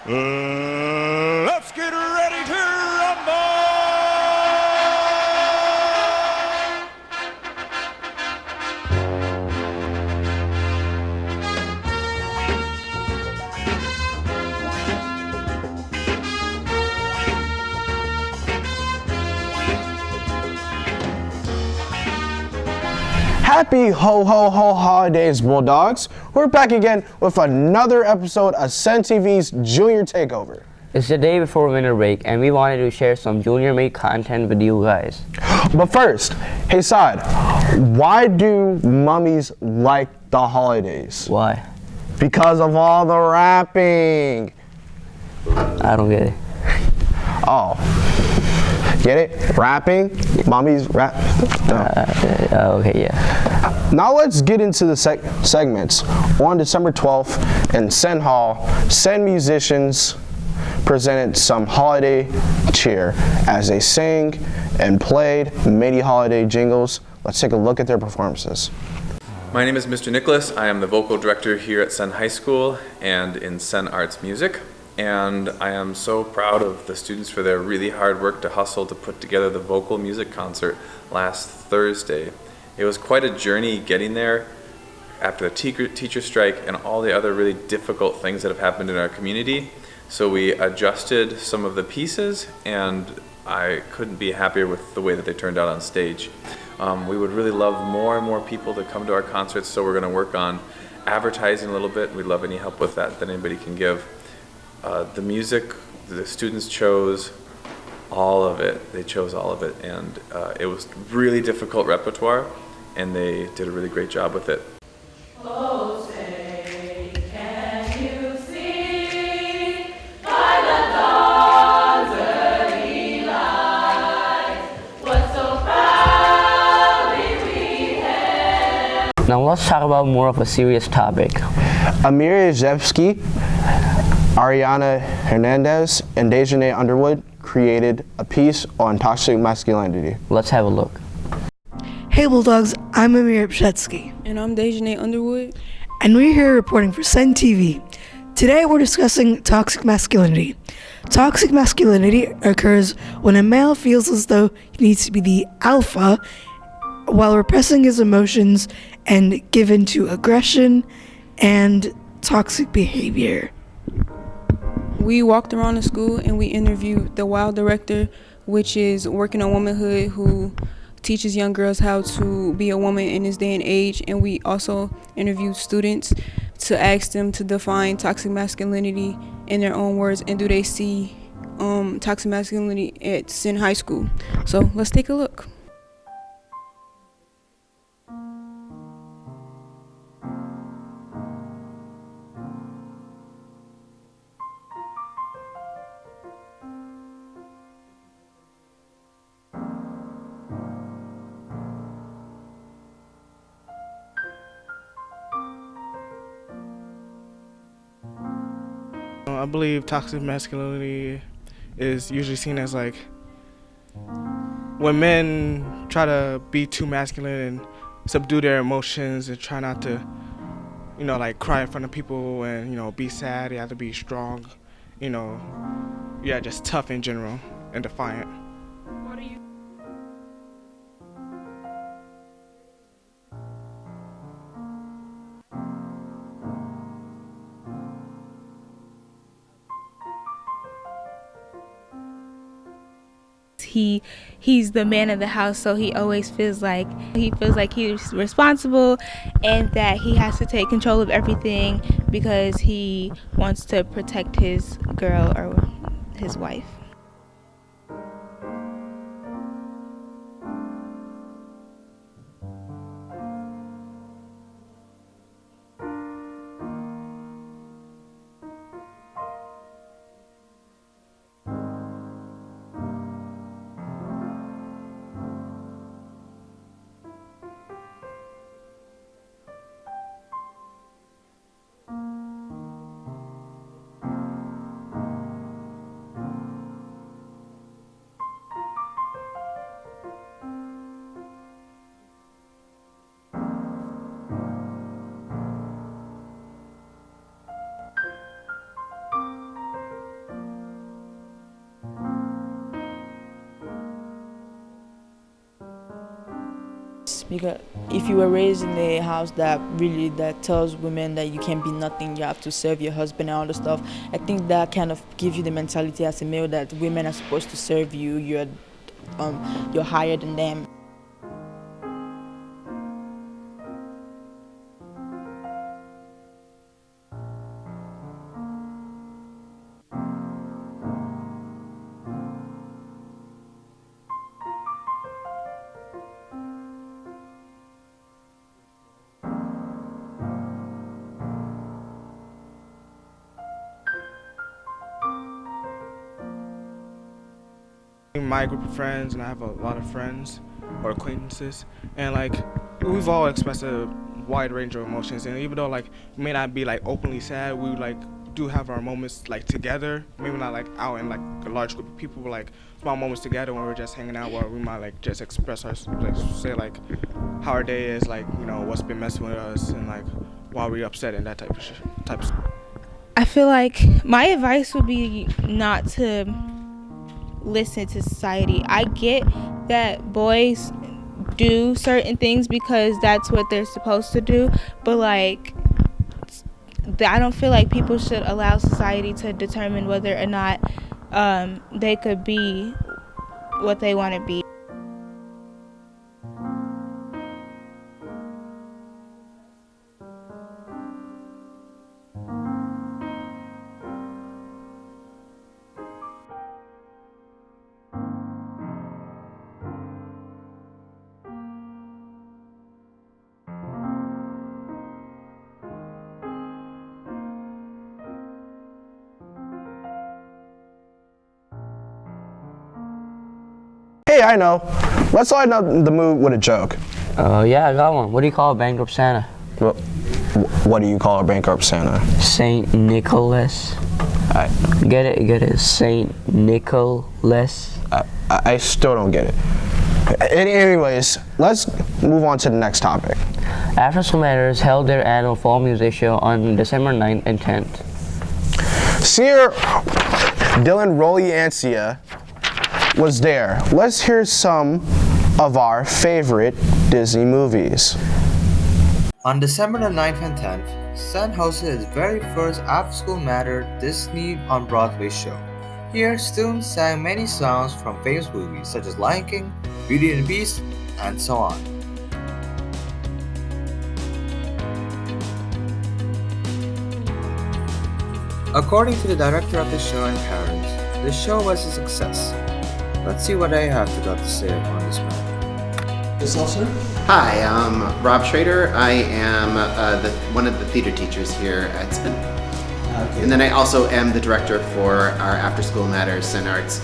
Let's get ready to rumble! Happy ho ho ho holidays, Bulldogs. We're back again with another episode of Senn TV's Junior Takeover. It's the day before winter break and we wanted to share some junior made content with you guys. But first, hey Saad, why do mummies like the holidays? Why? Because of all the rapping. I don't get it. Oh. Get it? Rapping? Mummies rap? No. Okay, yeah. Now let's get into the segments. On December 12th in Senn Hall, Senn musicians presented some holiday cheer as they sang and played many holiday jingles. Let's take a look at their performances. My name is Mr. Nicholas. I am the vocal director here at Senn High School and in Senn Arts Music. And I am so proud of the students for their really hard work to hustle to put together the vocal music concert last Thursday. It was quite a journey getting there after the teacher strike and all the other really difficult things that have happened in our community. So we adjusted some of the pieces and I couldn't be happier with the way that they turned out on stage. We would really love more and more people to come to our concerts, so we're going to work on advertising a little bit. We'd love any help with that anybody can give. The music, the students chose all of it. They chose all of it, and it was really difficult repertoire, and they did a really great job with it. Oh, say, can you see by the dawn's early light what so proudly we hailed? Now let's talk about more of a serious topic. Amir Zevsky, Ariana Hernandez, and Dejanay Underwood created a piece on toxic masculinity. Let's have a look. Hey Bulldogs, I'm Amir Pshetsky. And I'm Dejanay Underwood. And we're here reporting for Senn TV. Today we're discussing toxic masculinity. Toxic masculinity occurs when a male feels as though he needs to be the alpha while repressing his emotions and given to aggression and toxic behavior. We walked around the school and we interviewed the WOW director, which is Working on Womanhood, who teaches young girls how to be a woman in this day and age. And we also interviewed students to ask them to define toxic masculinity in their own words, and do they see toxic masculinity at Senn High School. So let's take a look. I believe toxic masculinity is usually seen as like when men try to be too masculine and subdue their emotions and try not to, like cry in front of people and, be sad. They have to be strong, just tough in general and defiant. He's the man of the house, so he always feels like he's responsible and that he has to take control of everything because he wants to protect his girl or his wife. yes, because if you were raised in a house that tells women that you can't be nothing, you have to serve your husband and all the stuff, I think that kind of gives you the mentality as a male that women are supposed to serve you, you're higher than them. My group of friends, and I have a lot of friends or acquaintances, and like we've all expressed a wide range of emotions, and even though like we may not be like openly sad, we like do have our moments like together, maybe not like out in like a large group of people, but like small moments together when we're just hanging out, where we might like just express our, like say like how our day is, like, you know, what's been messing with us, and like why we're upset and that type of stuff. I feel like my advice would be not to listen to society. I get that boys do certain things because that's what they're supposed to do, but like I don't feel like people should allow society to determine whether or not they could be what they want to be. Hey, I know. Let's lighten up the mood with a joke. Yeah, I got one. What do you call a bankrupt Santa? Well, what do you call a bankrupt Santa? Saint Nicholas. Get it? Saint Nicholas. I still don't get it. Anyways, let's move on to the next topic. After School Matters held their annual fall music show on December 9th and 10th. Senior Dylan Rolly-Ancia was there. Let's hear some of our favorite Disney movies. On December the 9th and 10th, Senn hosted his very first After School Matter Disney on Broadway show. Here, students sang many songs from famous movies such as Lion King, Beauty and the Beast, and so on. According to the director of the show and parents, the show was a success. Let's see what I have to say on this matter. Hi, I'm Rob Schrader. I am one of the theater teachers here at Senn. Okay. And then I also am the director for our After School Matters Senn Arts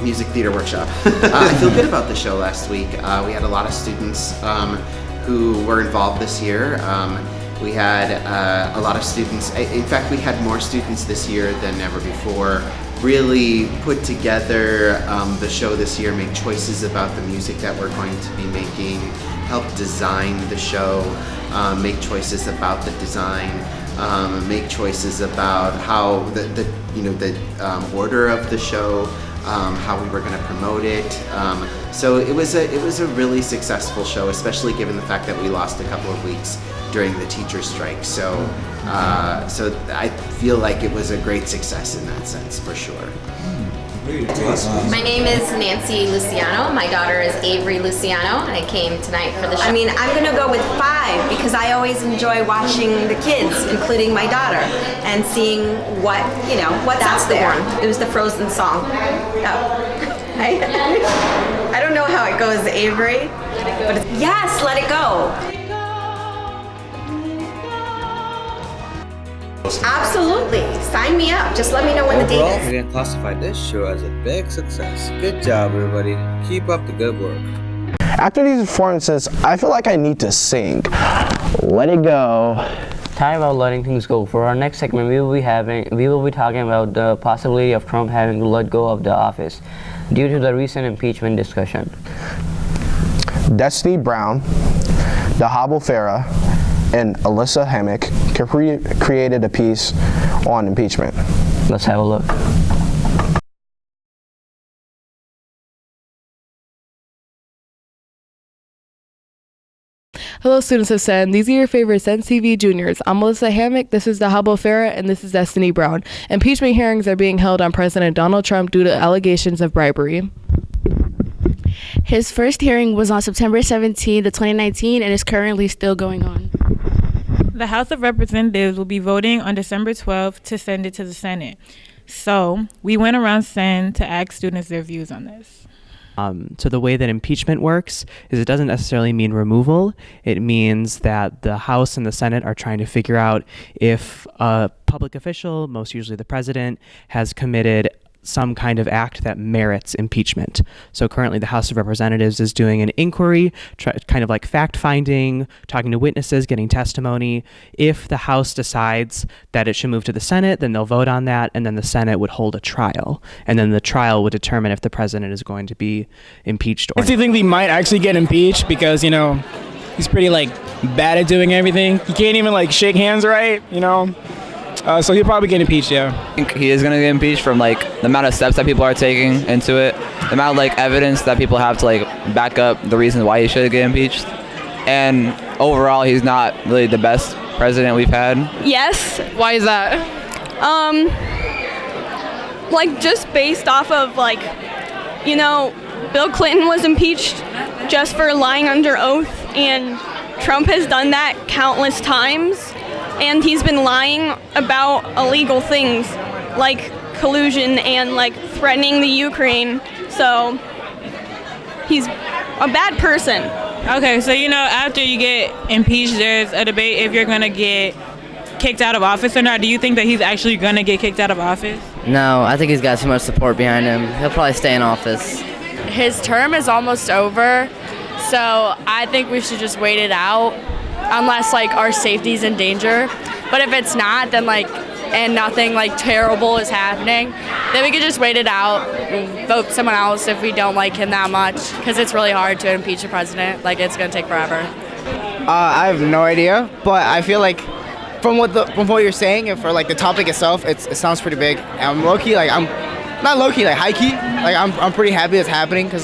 music theater workshop. I feel good about the show last week. We had a lot of students who were involved this year. We had a lot of students. In fact, we had more students this year than ever before. Really put together the show this year, make choices about the music that we're going to be making, help design the show, make choices about the design, make choices about how the order of the show, how we were going to promote it. So it was a really successful show, especially given the fact that we lost a couple of weeks during the teacher strike. So I feel like it was a great success in that sense, for sure. My name is Nancy Luciano. My daughter is Avery Luciano, and I came tonight for the show. I mean, I'm gonna go with 5 because I always enjoy watching the kids, including my daughter, and seeing what's out there. It was the Frozen song. Oh. I don't know how it goes, Avery. But yes, let it go. Absolutely. Sign me up. Just let me know when the date Overall, is. we can classify this show as a big success. Good job, everybody. Keep up the good work. After these performances, I feel like I need to sing. Let it go. Time about letting things go. For our next segment, we will be talking about the possibility of Trump having to let go of the office due to the recent impeachment discussion. Destiny Brown, Dahabo Farah, and Alyssa Hammock created a piece on impeachment. Let's have a look. Hello, students of Senn. These are your favorite Senn TV juniors. I'm Melissa Hammock, this is Dahabo Farah, and this is Destiny Brown. Impeachment hearings are being held on President Donald Trump due to allegations of bribery. His first hearing was on September 17, 2019, and is currently still going on. The House of Representatives will be voting on December 12th to send it to the Senate. So we went around Senn to ask students their views on this. So the way that impeachment works is it doesn't necessarily mean removal. It means that the House and the Senate are trying to figure out if a public official, most usually the president, has committed some kind of act that merits impeachment. So currently the House of Representatives is doing an inquiry, kind of like fact-finding, talking to witnesses, getting testimony. If the House decides that it should move to the Senate, then they'll vote on that, and then the Senate would hold a trial. And then the trial would determine if the president is going to be impeached or not. I think he might actually get impeached because, you know, he's pretty, like, bad at doing everything. He can't even, like, shake hands right, you know? So he'll probably get impeached, yeah. I think he is going to get impeached from like the amount of steps that people are taking into it, the amount of like evidence that people have to like back up the reasons why he should get impeached. And overall, he's not really the best president we've had. Yes. Why is that? Like just based off of like, you know, Bill Clinton was impeached just for lying under oath, and Trump has done that countless times. And he's been lying about illegal things like collusion and like threatening the Ukraine. So he's a bad person. Okay, so you know, after you get impeached, there's a debate if you're gonna get kicked out of office or not. Do you think that he's actually gonna get kicked out of office? No, I think he's got too much support behind him. He'll probably stay in office. His term is almost over, so I think we should just wait it out. Unless like our safety's in danger. But if it's not, then like, and nothing like terrible is happening, then we could just wait it out and vote someone else if we don't like him that much, because it's really hard to impeach a president. Like, it's gonna take forever. I have no idea, but I feel like from what you're saying and for like the topic itself, it sounds pretty big. And I'm low key, like I'm not low key, like high key. Like I'm pretty happy it's happening because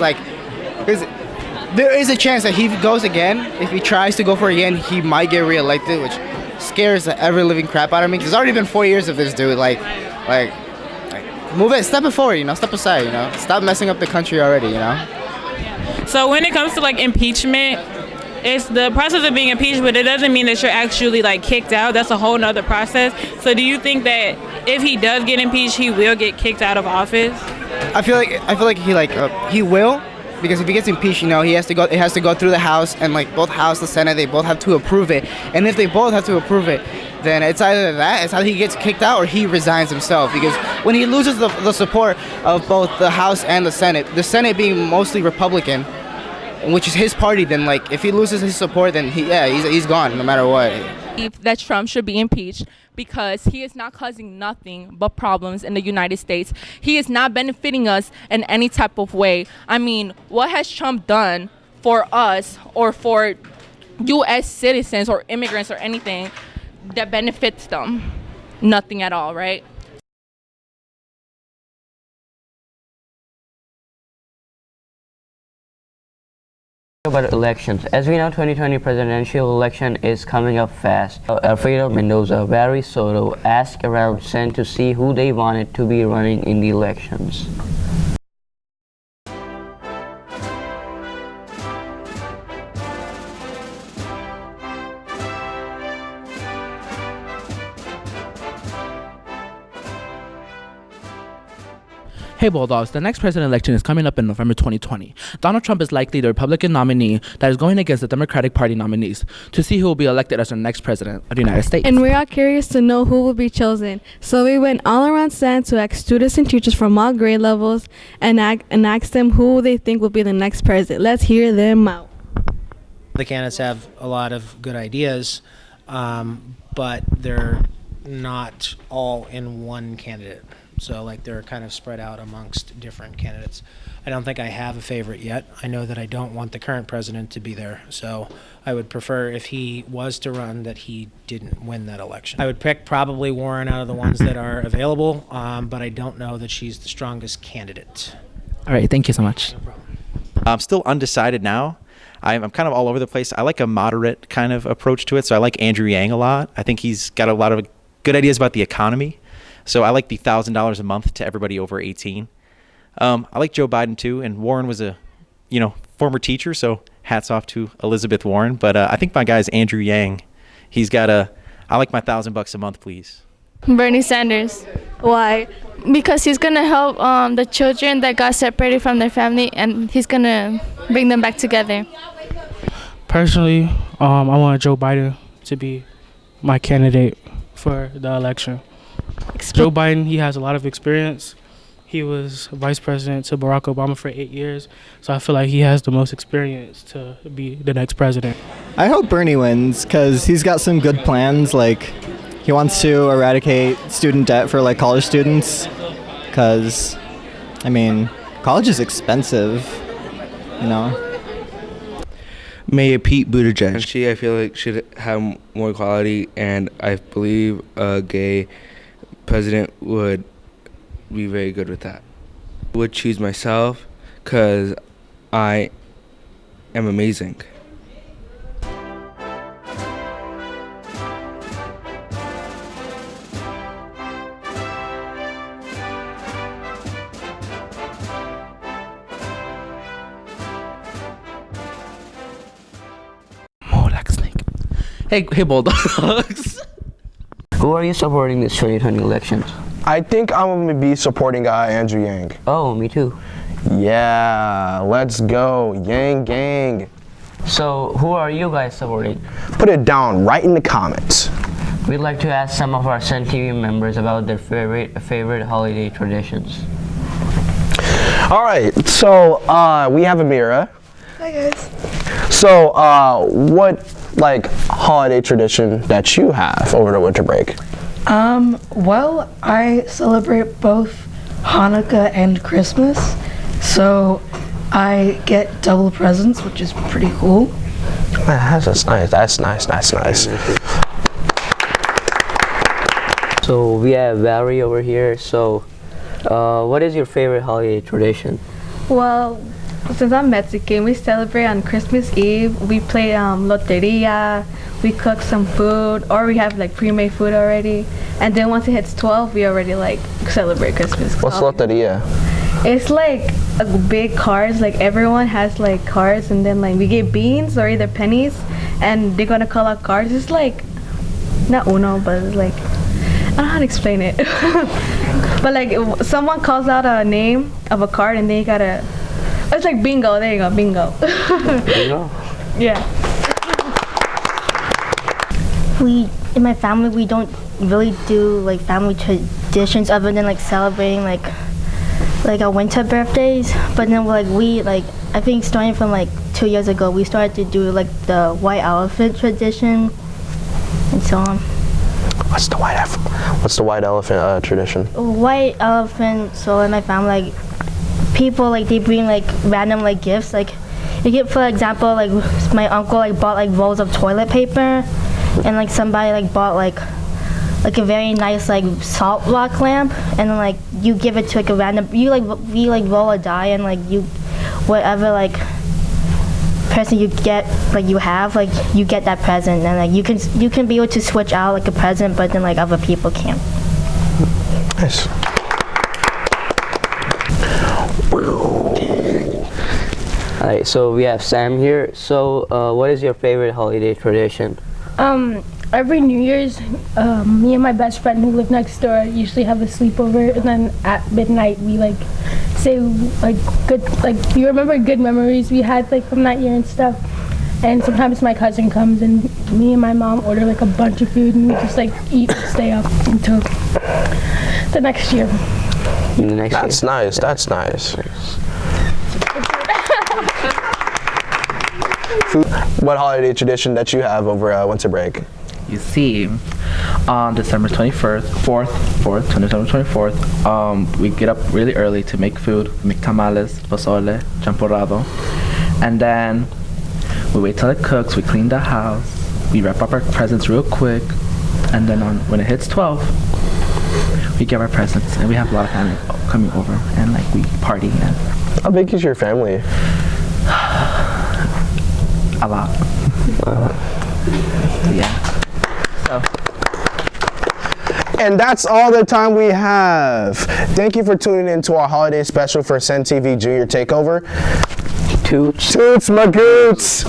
there is a chance that he goes again. If he tries to go for it again, he might get reelected, which scares the ever-living crap out of me. 'Cause there's already been 4 years of this dude. Like, move it, step it forward, you know, step aside, you know, stop messing up the country already, you know. So when it comes to like impeachment, it's the process of being impeached, but it doesn't mean that you're actually like kicked out. That's a whole nother process. So do you think that if he does get impeached, he will get kicked out of office? I feel like he will. Because if he gets impeached, you know, it has to go through the House, and like both House and Senate, they both have to approve it. And if they both have to approve it, then it's either he gets kicked out or he resigns himself. Because when he loses the support of both the House and the Senate being mostly Republican, which is his party, then like if he loses his support, then he's gone no matter what. That Trump should be impeached because he is not causing nothing but problems in the United States. He is not benefiting us in any type of way. I mean, what has Trump done for us or for U.S. citizens or immigrants or anything that benefits them? Nothing at all, right? About elections. As we know, 2020 presidential election is coming up fast. Alfredo Mendoza, Barry Soto asked around Senn to see who they wanted to be running in the elections. Hey Bulldogs, the next president election is coming up in November 2020. Donald Trump is likely the Republican nominee that is going against the Democratic Party nominees to see who will be elected as the next president of the United States. And we are curious to know who will be chosen. So we went all around Senn to ask students and teachers from all grade levels and ask them who they think will be the next president. Let's hear them out. The candidates have a lot of good ideas, but they're not all in one candidate. So like they're kind of spread out amongst different candidates. I don't think I have a favorite yet. I know that I don't want the current president to be there. So I would prefer if he was to run that he didn't win that election. I would pick probably Warren out of the ones that are available, but I don't know that she's the strongest candidate. All right, thank you so much. No problem. I'm still undecided now. I'm kind of all over the place. I like a moderate kind of approach to it. So I like Andrew Yang a lot. I think he's got a lot of good ideas about the economy. So I like the $1,000 a month to everybody over 18. I like Joe Biden too, and Warren was a, former teacher, so hats off to Elizabeth Warren. But I think my guy's Andrew Yang. He's got I like my $1,000 a month, please. Bernie Sanders. Why? Because he's gonna help the children that got separated from their family, and he's gonna bring them back together. Personally, I want Joe Biden to be my candidate for the election. Joe Biden, he has a lot of experience. He was vice president to Barack Obama for 8 years, so I feel like he has the most experience to be the next president. I hope Bernie wins because he's got some good plans. Like, he wants to eradicate student debt for like college students because, college is expensive, Mayor Pete Buttigieg. She, I feel like, should have more equality, and I believe a gay president would be very good with that. I would choose myself because I am amazing. Hey, Bulldogs. Who are you supporting this 2020 elections? I think I'm going to be supporting Andrew Yang. Oh, me too. Yeah, let's go, Yang gang. So, who are you guys supporting? Put it down right in the comments. We'd like to ask some of our Senn TV members about their favorite holiday traditions. All right, so we have Amira. Hi guys. So, what holiday tradition that you have over the winter break? Well, I celebrate both Hanukkah and Christmas, so I get double presents, which is pretty cool. That's nice. That's nice. So we have Valerie over here. So, what is your favorite holiday tradition? Well, since I'm Mexican, we celebrate on Christmas Eve. We play loteria, we cook some food, or we have pre-made food already. And then once it hits 12, we already celebrate Christmas. What's loteria? It's a big cards. Everyone has cards, and then we get beans or either pennies, and they're gonna call out cards. It's not Uno, but it's I don't know how to explain it. But someone calls out a name of a card, and then you gotta. It's like bingo. There you go, bingo. Bingo. Yeah. In my family, we don't really do family traditions other than celebrating our winter birthdays. But then I think starting from 2 years ago, we started to do the white elephant tradition and so on. What's the white elephant tradition? White elephant. So in my family, people they bring random gifts. You get, for example, my uncle bought rolls of toilet paper, and somebody bought a very nice salt rock lamp, and then you give it to a random, we roll a die, and you whatever person you get you have you get that present, and you can be able to switch out a present, but then other people can't. Nice. Alright, so we have Sam here. So, what is your favorite holiday tradition? Every New Year's, me and my best friend who live next door usually have a sleepover, and then at midnight we say good you remember good memories we had from that year and stuff. And sometimes my cousin comes, and me and my mom order a bunch of food, and we just eat and stay up until the next year. That's nice. That's nice. What holiday tradition that you have over winter break? You see, on December 24th, we get up really early to make food, make tamales, pozole, champorrado, and then we wait till it cooks, we clean the house, we wrap up our presents real quick, and then when it hits 12, we give our presents, and we have a lot of family coming over, and we party. And how big is your family? a lot. Yeah. So. And that's all the time we have. Thank you for tuning in to our holiday special for Senn TV Junior Takeover. Toots. Toots, my goots.